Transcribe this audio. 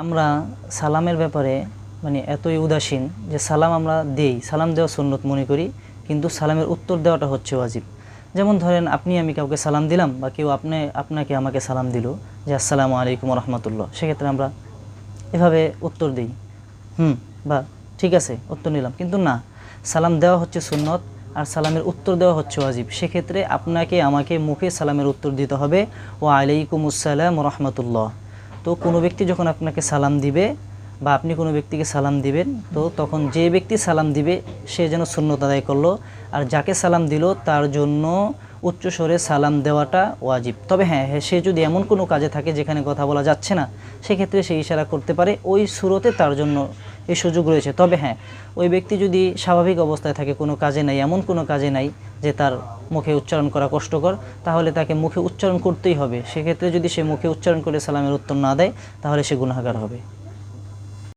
আমরা সালামের ব্যাপারে মানে এতই উদাসীন যে সালাম আমরা দেই, সালাম দেওয়া সুন্নত মনে করি, কিন্তু সালামের উত্তর দেওয়াটা হচ্ছে ওয়াজিব। যেমন ধরেন আপনি আমি কাউকে সালাম দিলাম বা কেউ আপনাকে আমাকে সালাম দিল যে আসসালামু আলাইকুম রহমতুল্লাহ, সেক্ষেত্রে আমরা এভাবে উত্তর দিই, বা ঠিক আছে উত্তর নিলাম, কিন্তু না, সালাম দেওয়া হচ্ছে সুন্নত আর সালামের উত্তর দেওয়া হচ্ছে ওয়াজিব। সেক্ষেত্রে আপনাকে আমাকে মুখে সালামের উত্তর দিতে হবে ওয়া আলাইকুম আসসালাম রহমতুল্লাহ। তো কোনো ব্যক্তি যখন আপনাকে সালাম দিবে বা আপনি কোনো ব্যক্তিকে সালাম দিবেন, তো তখন যে ব্যক্তি সালাম দিবে সে যেন সুন্নত আদায় করলো, আর যাকে সালাম দিল তার জন্য উচ্চ স্বরে সালাম দেওয়াটা ওয়াজিব। তবে হ্যাঁ, সে যদি এমন কোনো কাজে থাকে যেখানে কথা বলা যাচ্ছে না, সেক্ষেত্রে সে ইশারা করতে পারে, ওই সুরতে তার জন্য এই সুযোগ রয়েছে। তবে হ্যাঁ, ওই ব্যক্তি যদি স্বাভাবিক অবস্থায় থাকে, কোনো কাজে নাই, এমন কোনো কাজে নাই যে তার মুখে উচ্চারণ করা কষ্টকর, তাহলে তাকে মুখে উচ্চারণ করতেই হবে। সেক্ষেত্রে যদি সে মুখে উচ্চারণ করে সালামের উত্তর না দেয়, তাহলে সে গুনাহগার হবে।